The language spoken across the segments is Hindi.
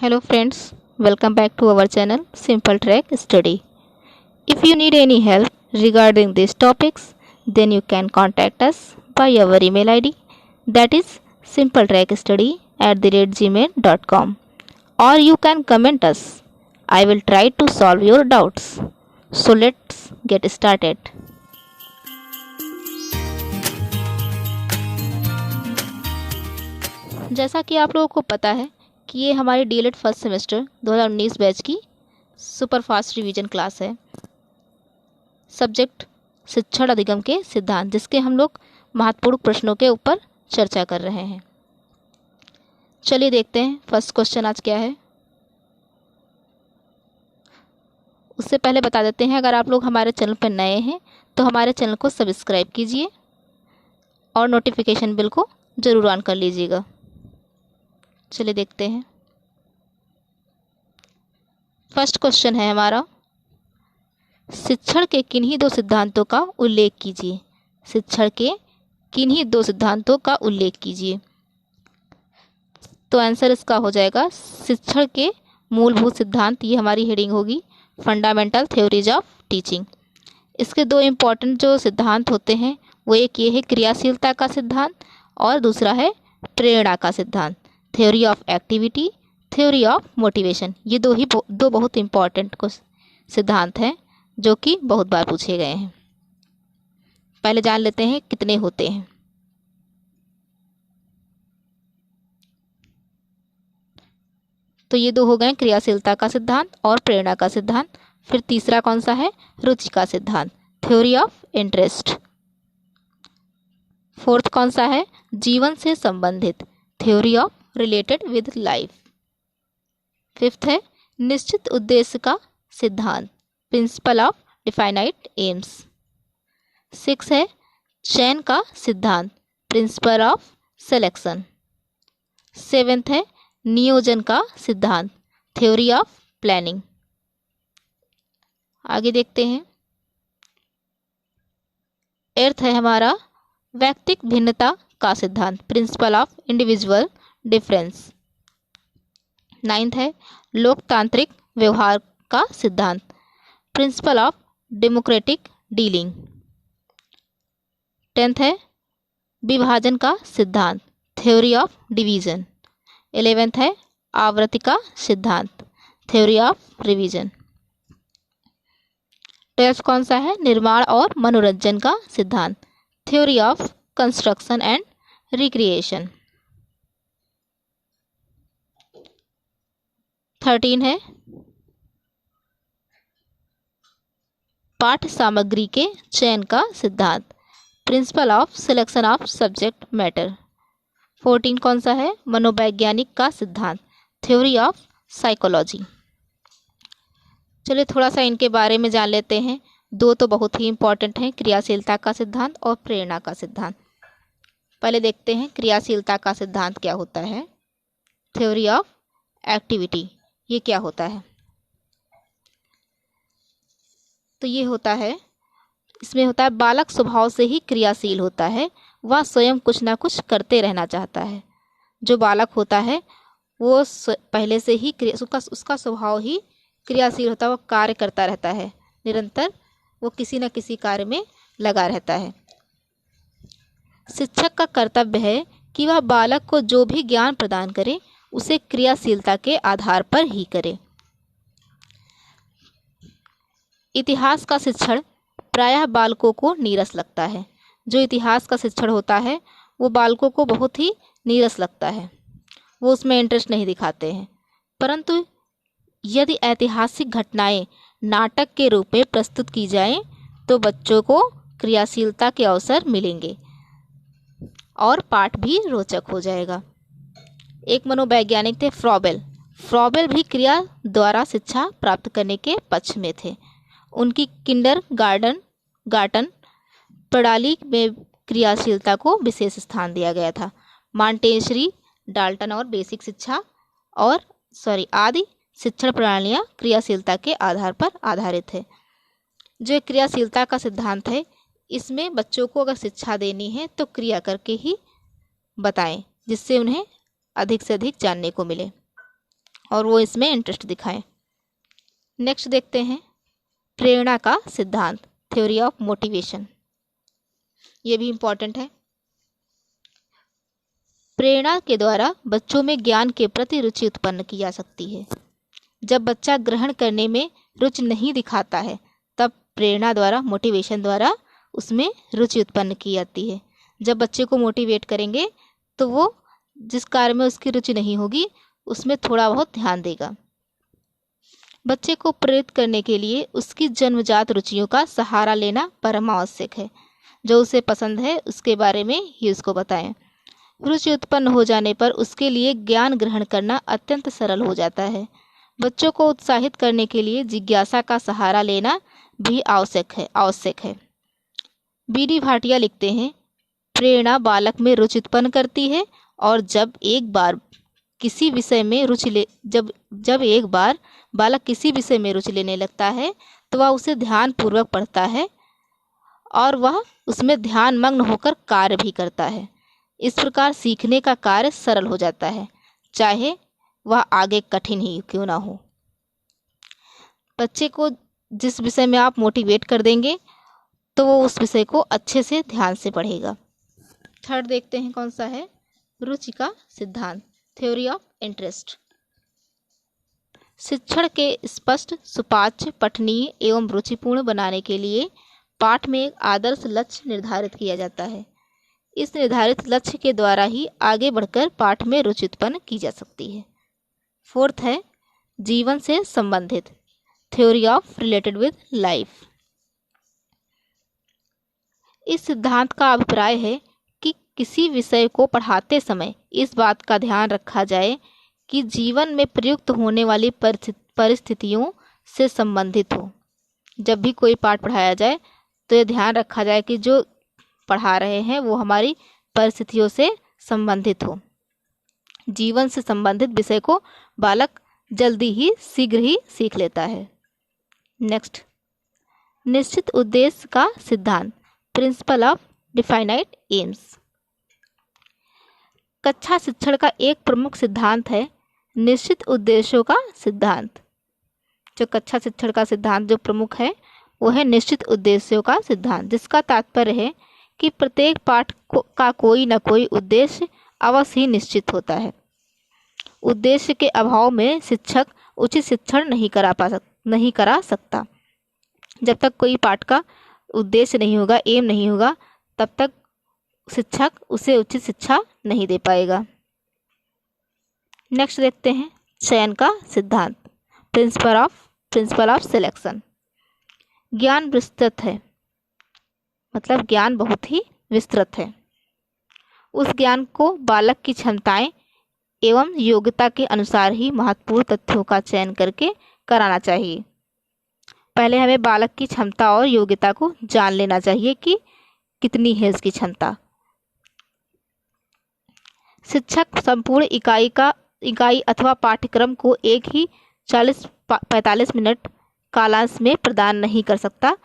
Hello friends, welcome back to our channel Simple Track Study. If you need any help regarding these topics, then you can contact us by our email ID, that is simpletrackstudy@gmail.com, or you can comment us. I will try to solve your doubts. So let's get started. जैसा कि आप लोगों को पता है कि ये हमारी डीएलएड फर्स्ट सेमेस्टर 2019 बैच की सुपर फास्ट रिवीजन क्लास है। सब्जेक्ट शिक्षण अधिगम के सिद्धांत, जिसके हम लोग महत्वपूर्ण प्रश्नों के ऊपर चर्चा कर रहे हैं। चलिए देखते हैं फर्स्ट क्वेश्चन आज क्या है। उससे पहले बता देते हैं, अगर आप लोग हमारे चैनल पर नए हैं तो हमारे चैनल को सब्सक्राइब कीजिए और नोटिफिकेशन बिल को ज़रूर ऑन कर लीजिएगा। चलिए देखते हैं। फर्स्ट क्वेश्चन है हमारा, शिक्षण के किन्हीं दो सिद्धांतों का उल्लेख कीजिए। शिक्षण के किन्हीं दो सिद्धांतों का उल्लेख कीजिए। तो आंसर इसका हो जाएगा शिक्षण के मूलभूत सिद्धांत। ये हमारी हेडिंग होगी, फंडामेंटल थ्योरीज ऑफ टीचिंग। इसके दो इम्पॉर्टेंट जो सिद्धांत होते हैं वो एक ये है क्रियाशीलता का सिद्धांत और दूसरा है प्रेरणा का सिद्धांत, theory of activity, theory of motivation. ये दो बहुत इम्पॉर्टेंट सिद्धांत हैं जो कि बहुत बार पूछे गए हैं। पहले जान लेते हैं कितने होते हैं। तो ये दो हो गए क्रियाशीलता का सिद्धांत और प्रेरणा का सिद्धांत। फिर तीसरा कौन सा है? रुचि का सिद्धांत, थ्योरी ऑफ इंटरेस्ट। फोर्थ कौन सा है? जीवन से संबंधित, theory of related with life. Fifth है निश्चित उद्देश्य का सिद्धांत, principle of definite AIIMS. Six है चयन का सिद्धांत, प्रिंसिपल ऑफ सिलेक्शन। सेवेंथ है नियोजन का सिद्धांत, थ्योरी ऑफ प्लानिंग। आगे देखते हैं। एर्थ है हमारा व्यक्तिक भिन्नता का सिद्धांत, principle of individual difference. Ninth है लोकतांत्रिक व्यवहार का सिद्धांत, principle of democratic dealing. Tenth है विभाजन का सिद्धांत, थ्योरी ऑफ डिवीजन। 11th है आवृत्ति का सिद्धांत, थ्योरी ऑफ रिवीजन। 12th कौन सा है? निर्माण और मनोरंजन का सिद्धांत, theory of construction and recreation. 13 है पाठ्य सामग्री के चयन का सिद्धांत, principle of selection of subject matter. 14 कौन सा है? मनोवैज्ञानिक का सिद्धांत, थ्योरी ऑफ साइकोलॉजी। चलिए थोड़ा सा इनके बारे में जान लेते हैं। दो तो बहुत ही इंपॉर्टेंट हैं, क्रियाशीलता का सिद्धांत और प्रेरणा का सिद्धांत। पहले देखते हैं क्रियाशीलता का सिद्धांत क्या होता है। थ्योरी ऑफ एक्टिविटी, ये क्या होता है? तो ये होता है, इसमें होता है बालक स्वभाव से ही क्रियाशील होता है, वह स्वयं कुछ ना कुछ करते रहना चाहता है। जो बालक होता है वो पहले से ही उसका स्वभाव ही क्रियाशील होता है, वो कार्य करता रहता है, निरंतर वो किसी न किसी कार्य में लगा रहता है। शिक्षक का कर्तव्य है कि वह बालक को जो भी ज्ञान प्रदान करे उसे क्रियाशीलता के आधार पर ही करे। इतिहास का शिक्षण प्रायः बालकों को नीरस लगता है। जो इतिहास का शिक्षण होता है वो बालकों को बहुत ही नीरस लगता है, वो उसमें इंटरेस्ट नहीं दिखाते हैं। परंतु यदि ऐतिहासिक घटनाएं नाटक के रूप में प्रस्तुत की जाएं तो बच्चों को क्रियाशीलता के अवसर मिलेंगे और पाठ भी रोचक हो जाएगा। एक मनोवैज्ञानिक थे फ्रॉबेल। फ्रॉबेल भी क्रिया द्वारा शिक्षा प्राप्त करने के पक्ष में थे। उनकी किंडरगार्टन प्रणाली में क्रियाशीलता को विशेष स्थान दिया गया था। मॉन्टेसरी, डाल्टन और बेसिक शिक्षा और आदि शिक्षण प्रणालियाँ क्रियाशीलता के आधार पर आधारित है। जो क्रियाशीलता का सिद्धांत है, इसमें बच्चों को अगर शिक्षा देनी है तो क्रिया करके ही बताएं, जिससे उन्हें अधिक से अधिक जानने को मिले। और वो इसमें इंटरेस्ट दिखाएं। नेक्स्ट देखते हैं प्रेरणा का सिद्धांत, थ्योरी ऑफ मोटिवेशन। ये भी इम्पॉर्टेंट है। प्रेरणा के द्वारा बच्चों में ज्ञान के प्रति रुचि उत्पन्न की जा सकती है। जब बच्चा ग्रहण करने में रुचि नहीं दिखाता है तब प्रेरणा द्वारा, मोटिवेशन द्वारा उसमें रुचि उत्पन्न की जाती है। जब बच्चे को मोटिवेट करेंगे तो वो जिस कार्य में उसकी रुचि नहीं होगी उसमें थोड़ा बहुत ध्यान देगा। बच्चे को प्रेरित करने के लिए उसकी जन्मजात रुचियों का सहारा लेना परम आवश्यक है। जो उसे पसंद है उसके बारे में ही उसको बताएं। रुचि उत्पन्न हो जाने पर उसके लिए ज्ञान ग्रहण करना अत्यंत सरल हो जाता है। बच्चों को उत्साहित करने के लिए जिज्ञासा का सहारा लेना भी आवश्यक है। बीडी भाटिया लिखते हैं, प्रेरणा बालक में रुचि उत्पन्न करती है और जब एक बार बालक किसी विषय में रुचि लेने लगता है तो वह उसे ध्यानपूर्वक पढ़ता है और वह उसमें ध्यानमग्न होकर कार्य भी करता है। इस प्रकार सीखने का कार्य सरल हो जाता है, चाहे वह आगे कठिन ही क्यों ना हो। बच्चे को जिस विषय में आप मोटिवेट कर देंगे तो वो उस विषय को अच्छे से ध्यान से पढ़ेगा। थर्ड देखते हैं कौन सा है, रुचि का सिद्धांत, थ्योरी ऑफ इंटरेस्ट। शिक्षण के स्पष्ट, सुपाच्य, पठनीय एवं रुचिपूर्ण बनाने के लिए पाठ में एक आदर्श लक्ष्य निर्धारित किया जाता है। इस निर्धारित लक्ष्य के द्वारा ही आगे बढ़कर पाठ में रुचि उत्पन्न की जा सकती है। फोर्थ है जीवन से संबंधित, theory of related with life. इस सिद्धांत का अभिप्राय है कि किसी विषय को पढ़ाते समय इस बात का ध्यान रखा जाए कि जीवन में प्रयुक्त होने वाली परिस्थितियों से संबंधित हो। जब भी कोई पाठ पढ़ाया जाए तो ये ध्यान रखा जाए कि जो पढ़ा रहे हैं वो हमारी परिस्थितियों से संबंधित हो। जीवन से संबंधित विषय को बालक शीघ्र ही सीख लेता है। नेक्स्ट, निश्चित उद्देश्य का सिद्धांत, प्रिंसिपल ऑफ डिफाइनाइट एम्स। कक्षा शिक्षण का एक प्रमुख सिद्धांत है निश्चित उद्देश्यों का सिद्धांत। जो कक्षा शिक्षण का सिद्धांत जो प्रमुख है वो है निश्चित उद्देश्यों का सिद्धांत, जिसका तात्पर्य है कि प्रत्येक पाठ का कोई न कोई उद्देश्य अवश्य ही निश्चित होता है। उद्देश्य के अभाव में शिक्षक उचित शिक्षण नहीं करा सकता। जब तक कोई पाठ का उद्देश्य नहीं होगा, एम नहीं होगा, तब तक शिक्षक उसे उचित शिक्षा नहीं दे पाएगा। नेक्स्ट देखते हैं चयन का सिद्धांत, प्रिंसिपल ऑफ सिलेक्शन। ज्ञान विस्तृत है, मतलब ज्ञान बहुत ही विस्तृत है। उस ज्ञान को बालक की क्षमताएं एवं योग्यता के अनुसार ही महत्वपूर्ण तथ्यों का चयन करके कराना चाहिए। पहले हमें बालक की क्षमता और योग्यता को जान लेना चाहिए कि कितनी है उसकी क्षमता। शिक्षक संपूर्ण इकाई अथवा पाठ्यक्रम को एक ही 40-45 मिनट कालांश में प्रदान नहीं कर सकता।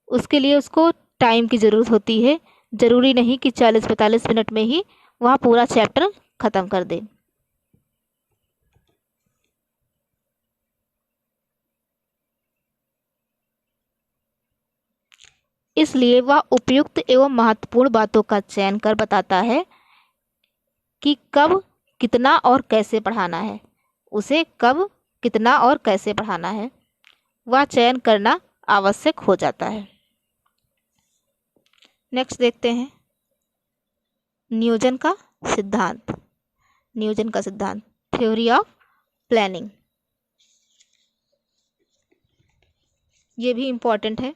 उसके लिए उसको टाइम की ज़रूरत होती है। ज़रूरी नहीं कि 40-45 मिनट में ही वह पूरा चैप्टर ख़त्म कर दे। इसलिए वह उपयुक्त एवं महत्वपूर्ण बातों का चयन कर बताता है कि कब, कितना और कैसे पढ़ाना है। उसे कब, कितना और कैसे पढ़ाना है वह चयन करना आवश्यक हो जाता है। नेक्स्ट देखते हैं नियोजन का सिद्धांत, थ्योरी ऑफ प्लानिंग। ये भी इम्पोर्टेंट है।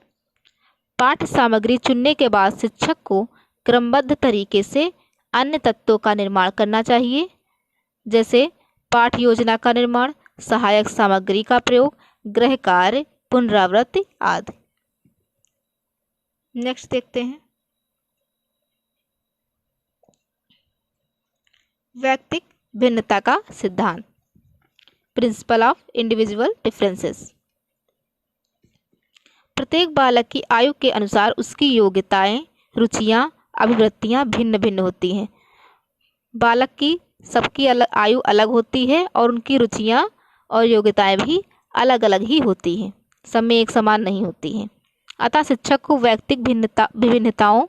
पाठ्य सामग्री चुनने के बाद शिक्षक को क्रमबद्ध तरीके से अन्य तत्वों का निर्माण करना चाहिए, जैसे पाठ योजना का निर्माण, सहायक सामग्री का प्रयोग, गृह कार्य, पुनरावृत्ति आदि। नेक्स्ट देखते हैं व्यक्तिक भिन्नता का सिद्धांत, प्रिंसिपल ऑफ इंडिविजुअल डिफरेंसेस। प्रत्येक बालक की आयु के अनुसार उसकी योग्यताएं, रुचियां, अभिवृत्तियां भिन्न भिन्न होती हैं। बालक की सबकी आयु अलग होती है और उनकी रुचियां और योग्यताएं भी अलग अलग ही होती हैं, सब में एक समान नहीं होती हैं। अतः शिक्षक को व्यक्तिगत विभिन्नताओं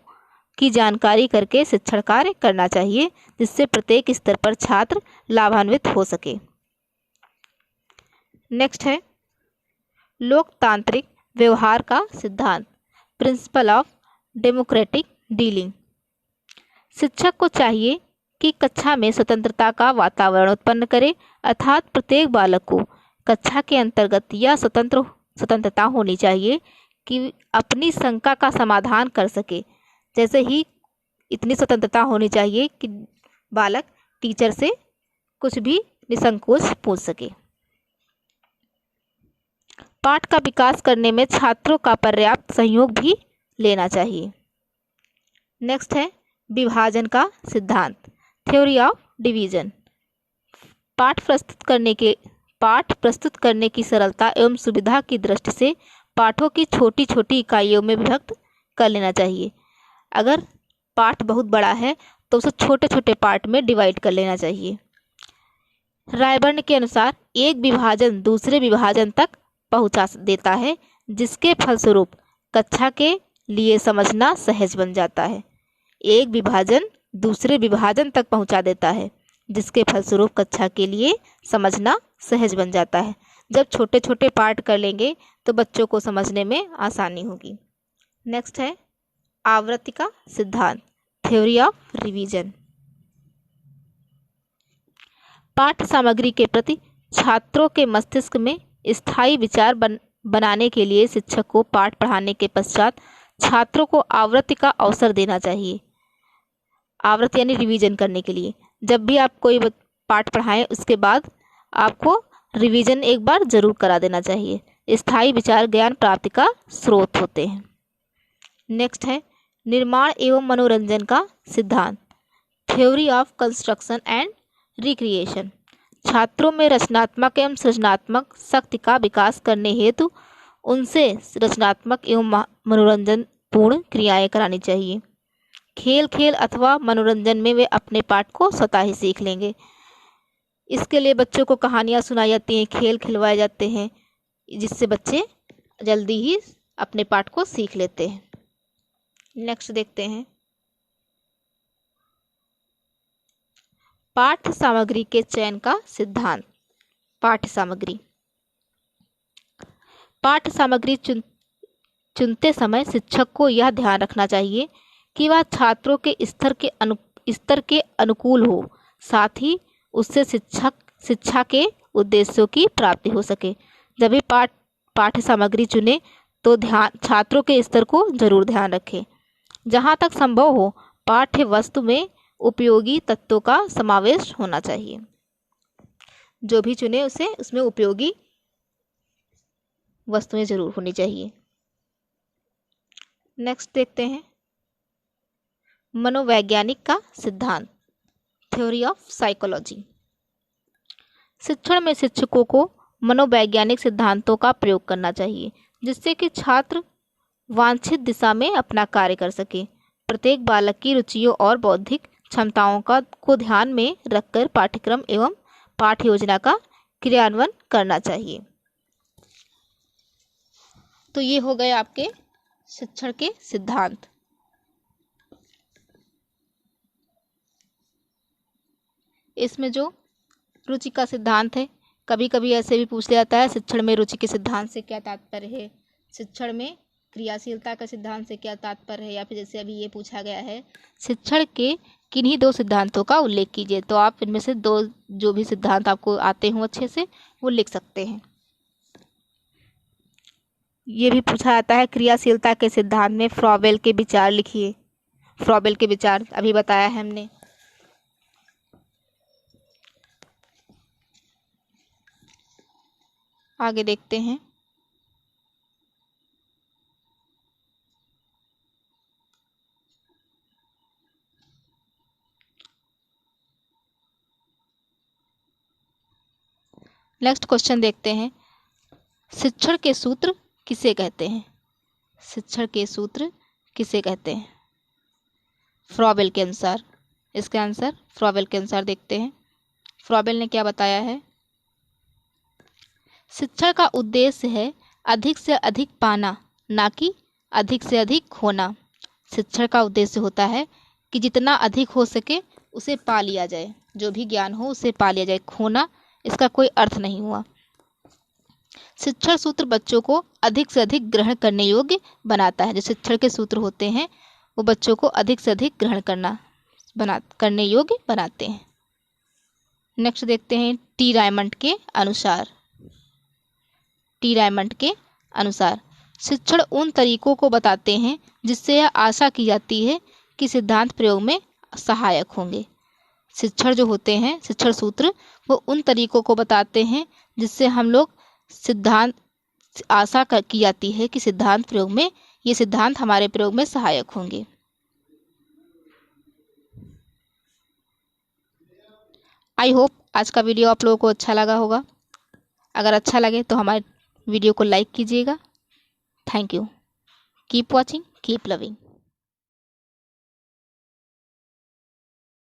की जानकारी करके शिक्षण कार्य करना चाहिए, जिससे प्रत्येक स्तर पर छात्र लाभान्वित हो सके। नेक्स्ट है लोकतांत्रिक व्यवहार का सिद्धांत, प्रिंसिपल ऑफ डेमोक्रेटिक डीलिंग। शिक्षक को चाहिए कि कक्षा में स्वतंत्रता का वातावरण उत्पन्न करे, अर्थात प्रत्येक बालक को कक्षा के अंतर्गत यह स्वतंत्रता होनी चाहिए कि अपनी शंका का समाधान कर सके। जैसे ही इतनी स्वतंत्रता होनी चाहिए कि बालक टीचर से कुछ भी निसंकोच पूछ सके। पाठ का विकास करने में छात्रों का पर्याप्त सहयोग भी लेना चाहिए। नेक्स्ट है विभाजन का सिद्धांत, थ्योरी ऑफ डिवीजन। पाठ प्रस्तुत करने की सरलता एवं सुविधा की दृष्टि से पाठों की छोटी छोटी इकाइयों में विभक्त कर लेना चाहिए। अगर पाठ बहुत बड़ा है तो उसे छोटे छोटे पार्ट में डिवाइड कर लेना चाहिए। रायबर्न के अनुसार एक विभाजन दूसरे विभाजन तक पहुंचा देता है, जिसके फलस्वरूप कक्षा के लिए समझना सहज बन जाता है। एक विभाजन दूसरे विभाजन तक पहुंचा देता है, जिसके फलस्वरूप कक्षा के लिए समझना सहज बन जाता है। जब छोटे छोटे पार्ट कर लेंगे तो बच्चों को समझने में आसानी होगी। नेक्स्ट है आवृत्ति का सिद्धांत, थ्योरी ऑफ रिवीजन। पाठ्य सामग्री के प्रति छात्रों के मस्तिष्क में स्थायी विचार बनाने के लिए शिक्षक को पाठ पढ़ाने के पश्चात छात्रों को आवृत्ति का अवसर देना चाहिए। आवृत्ति यानी रिवीजन करने के लिए। जब भी आप कोई पाठ पढ़ाएं उसके बाद आपको रिवीजन एक बार जरूर करा देना चाहिए। स्थायी विचार ज्ञान प्राप्ति का स्रोत होते हैं। नेक्स्ट है निर्माण एवं मनोरंजन का सिद्धांत, theory of construction and recreation. छात्रों में रचनात्मक एवं सृजनात्मक शक्ति का विकास करने हेतु उनसे रचनात्मक एवं मनोरंजन पूर्ण क्रियाएं करानी चाहिए। खेल अथवा मनोरंजन में वे अपने पाठ को स्वतः ही सीख लेंगे। इसके लिए बच्चों को कहानियाँ सुनाई जाती हैं, खेल खिलवाए जाते हैं, जिससे बच्चे जल्दी ही अपने पाठ को सीख लेते हैं। नेक्स्ट देखते हैं पाठ्य सामग्री के चयन का सिद्धांत, पाठ्य सामग्री चुनते समय शिक्षक को यह ध्यान रखना चाहिए कि वह छात्रों के स्तर के अनुकूल हो, साथ ही उससे शिक्षा के उद्देश्यों की प्राप्ति हो सके। जब भी पाठ्य सामग्री चुने तो छात्रों के स्तर को जरूर ध्यान रखें। जहाँ तक संभव हो पाठ्य वस्तु में उपयोगी तत्वों का समावेश होना चाहिए। जो भी चुने उसमें उपयोगी वस्तुएं जरूर होनी चाहिए। नेक्स्ट देखते हैं मनोवैज्ञानिक का सिद्धांत, थ्योरी ऑफ साइकोलॉजी। शिक्षण में शिक्षकों को मनोवैज्ञानिक सिद्धांतों का प्रयोग करना चाहिए, जिससे कि छात्र वांछित दिशा में अपना कार्य कर सके। प्रत्येक बालक की रुचियों और बौद्धिक क्षमताओं को ध्यान में रखकर पाठ्यक्रम एवं पाठ योजना का क्रियान्वयन करना चाहिए। तो ये हो गए आपके शिक्षण के सिद्धांत। इसमें जो रुचि का सिद्धांत है, कभी कभी ऐसे भी पूछ लिया जाता है शिक्षण में रुचि के सिद्धांत से क्या तात्पर्य है, शिक्षण में क्रियाशीलता का सिद्धांत से क्या तात्पर्य है, या फिर जैसे अभी ये पूछा गया है शिक्षण के किन्हीं दो सिद्धांतों का उल्लेख कीजिए। तो आप इनमें से दो जो भी सिद्धांत आपको आते हों अच्छे से वो लिख सकते हैं। ये भी पूछा जाता है क्रियाशीलता के सिद्धांत में फ्रॉबेल के विचार लिखिए। फ्रॉबेल के विचार अभी बताया है हमने। आगे देखते हैं नेक्स्ट क्वेश्चन देखते हैं शिक्षण के सूत्र किसे कहते हैं। शिक्षण के सूत्र किसे कहते हैं फ्रॉबेल के अनुसार। इसका आंसर फ्रॉबेल के अनुसार देखते हैं। फ्रॉबेल ने क्या बताया है, शिक्षण का उद्देश्य है अधिक से अधिक पाना, ना कि अधिक से अधिक खोना। शिक्षण का उद्देश्य होता है कि जितना अधिक हो सके उसे पा लिया जाए, जो भी ज्ञान हो उसे पा लिया जाए, खोना इसका कोई अर्थ नहीं हुआ। शिक्षण सूत्र बच्चों को अधिक से अधिक ग्रहण करने योग्य बनाता है। जो शिक्षण के सूत्र होते हैं वो बच्चों को अधिक से अधिक ग्रहण करने योग्य बनाते हैं। नेक्स्ट देखते हैं टी रायमंड के अनुसार। टी रायमंड के अनुसार शिक्षण उन तरीकों को बताते हैं जिससे यह आशा की जाती है कि सिद्धांत प्रयोग में सहायक होंगे। शिक्षण जो होते हैं, शिक्षण सूत्र, वो उन तरीकों को बताते हैं जिससे हम लोग आशा की जाती है कि सिद्धांत प्रयोग में, ये सिद्धांत हमारे प्रयोग में सहायक होंगे। आई होप आज का वीडियो आप लोगों को अच्छा लगा होगा। अगर अच्छा लगे तो हमारे वीडियो को लाइक कीजिएगा। Thank you. Keep watching, keep loving.